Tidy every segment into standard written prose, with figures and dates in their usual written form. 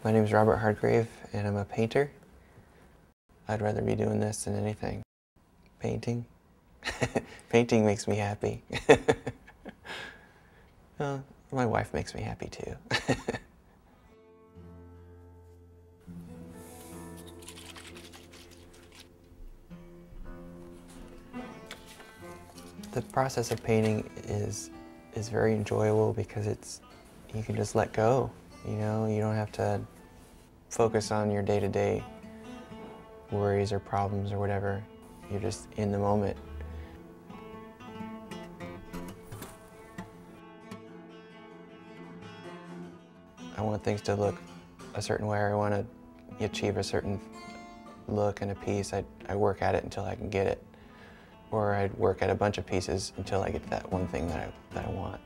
My name is Robert Hardgrave, and I'm a painter. I'd rather be doing this than anything. Painting? Painting makes me happy. Well, my wife makes me happy too. The process of painting is very enjoyable because you can just let go. You know, you don't have to focus on your day-to-day worries or problems or whatever. You're just in the moment. I want things to look a certain way, or I want to achieve a certain look in a piece. I work at it until I can get it. Or I'd work at a bunch of pieces until I get that one thing that I want.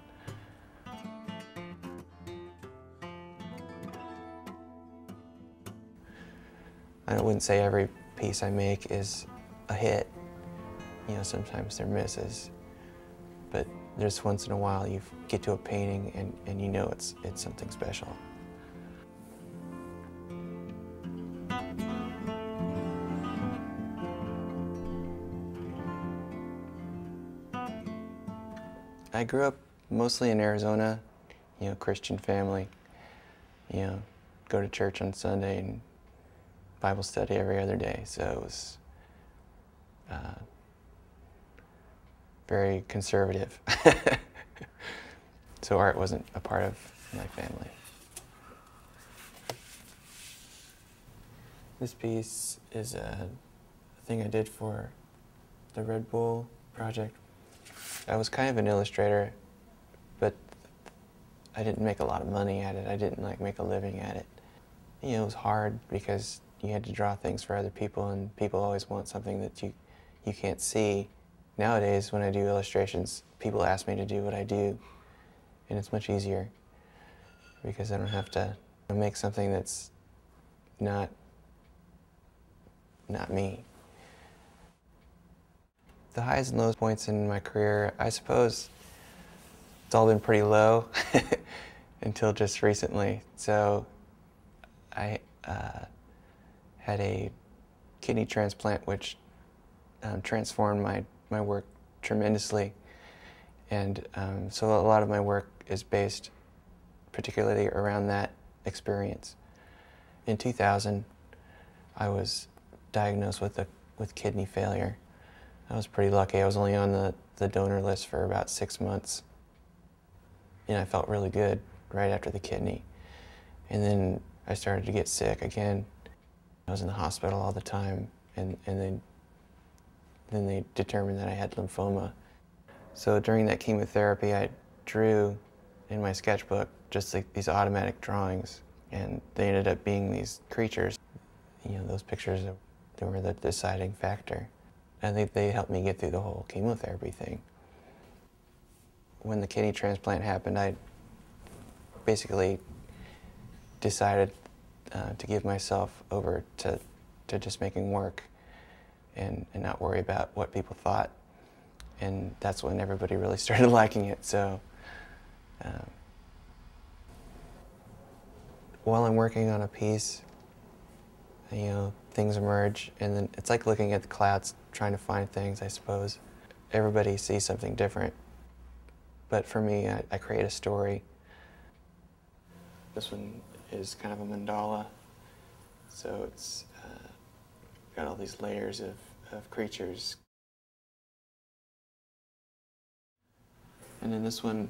I wouldn't say every piece I make is a hit. You know, sometimes they're misses. But just once in a while you get to a painting and you know it's something special. I grew up mostly in Arizona, you know, Christian family. You know, go to church on Sunday and Bible study every other day. So it was very conservative. So art wasn't a part of my family. This piece is a thing I did for the Red Bull project. I was kind of an illustrator, but I didn't make a lot of money at it. I didn't make a living at it. You know, it was hard because you had to draw things for other people, and people always want something that you can't see. Nowadays, when I do illustrations, people ask me to do what I do, and it's much easier because I don't have to make something that's not me. The highs and lows points in my career, I suppose it's all been pretty low until just recently. So I had a kidney transplant which transformed my work tremendously. And so a lot of my work is based particularly around that experience. In 2000, I was diagnosed with kidney failure. I was pretty lucky. I was only on the donor list for about 6 months. And I felt really good right after the kidney. And then I started to get sick again. I was in the hospital all the time, and then they determined that I had lymphoma. So during that chemotherapy, I drew in my sketchbook just like these automatic drawings, and they ended up being these creatures. You know, those pictures, they were the deciding factor. I think they helped me get through the whole chemotherapy thing. When the kidney transplant happened, I basically decided to give myself over to just making work and not worry about what people thought. And that's when everybody really started liking it. So while I'm working on a piece, you know, things emerge, and then it's like looking at the clouds, trying to find things, I suppose. Everybody sees something different, but for me, I create a story. This one is kind of a mandala, so it's got all these layers of creatures. And then this one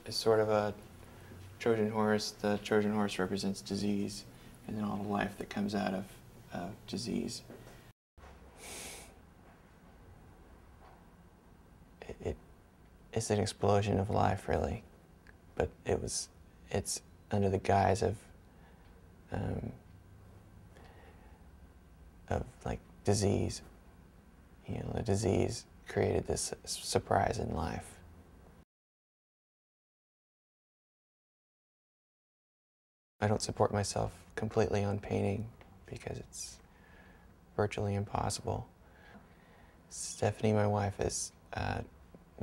is sort of a Trojan horse. The Trojan horse represents disease, and then all the life that comes out of disease. It's an explosion of life, really, but it's under the guise of like disease. You know, the disease created this surprise in life. I don't support myself completely on painting because it's virtually impossible. Stephanie, my wife, is not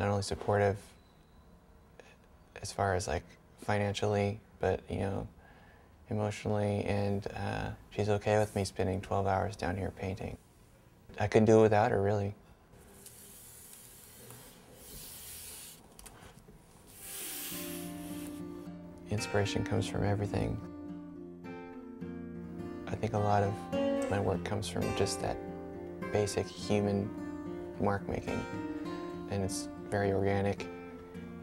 only supportive as far as like financially, but you know, emotionally, and she's okay with me spending 12 hours down here painting. I couldn't do it without her, really. Inspiration comes from everything. I think a lot of my work comes from just that basic human mark making, and it's very organic,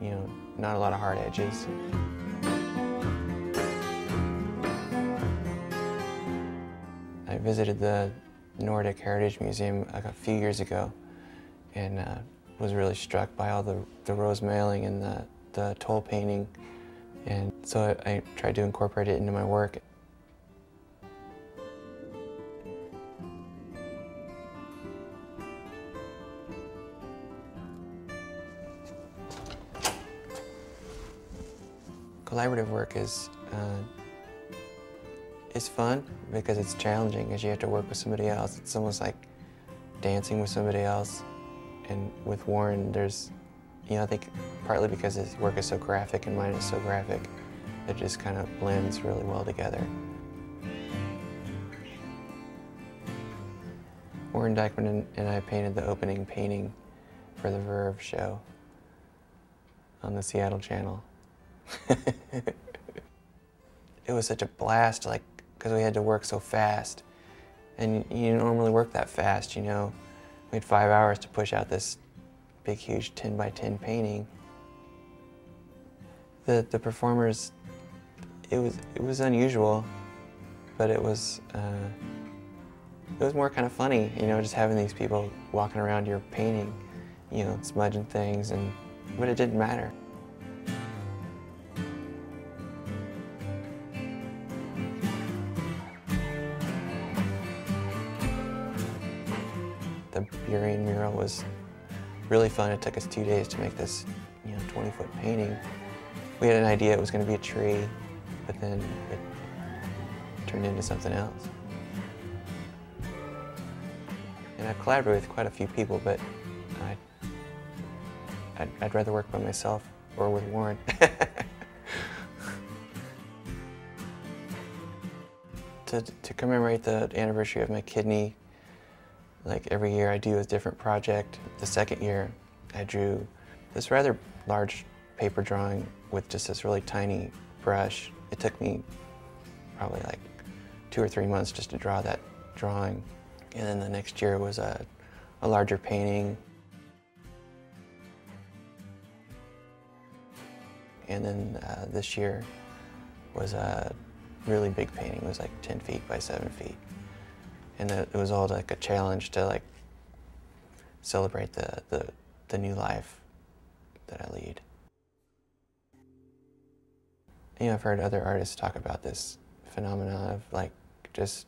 you know, not a lot of hard edges. I visited the Nordic Heritage Museum a few years ago and was really struck by all the rose mailing and the toll painting, and so I tried to incorporate it into my work. Collaborative work is fun because it's challenging, as you have to work with somebody else. It's almost like dancing with somebody else. And with Warren, there's, you know, I think partly because his work is so graphic and mine is so graphic, it just kind of blends really well together. Warren Dyckman and I painted the opening painting for the Verve show on the Seattle Channel. It was such a blast, like, because we had to work so fast. And you don't normally work that fast, you know. We had 5 hours to push out this big, huge 10 by 10 painting. The performers, it was unusual, but it was more kind of funny, you know, just having these people walking around your painting, you know, smudging things, but it didn't matter. The Burien mural was really fun. It took us 2 days to make this, you know, 20-foot painting. We had an idea it was going to be a tree, but then it turned into something else. And I've collaborated with quite a few people, but I'd rather work by myself or with Warren. To commemorate the anniversary of my kidney, like every year I do a different project. The second year I drew this rather large paper drawing with just this really tiny brush. It took me probably like 2 or 3 months just to draw that drawing. And then the next year was a larger painting. And then this year was a really big painting. It was like 10 feet by 7 feet. And it was all like a challenge to like celebrate the new life that I lead. You know, I've heard other artists talk about this phenomenon of like just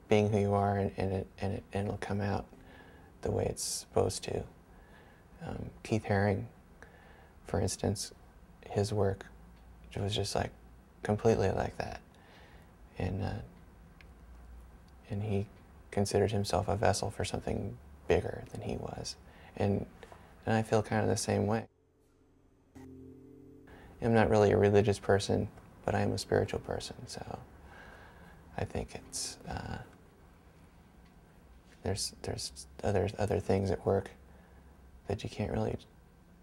being who you are, and it'll come out the way it's supposed to. Keith Haring, for instance, his work was just like completely like that, and he considered himself a vessel for something bigger than he was, and I feel kind of the same way. I'm not really a religious person, but I am a spiritual person, so I think it's there's other things at work that you can't really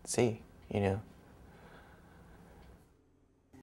see, you know.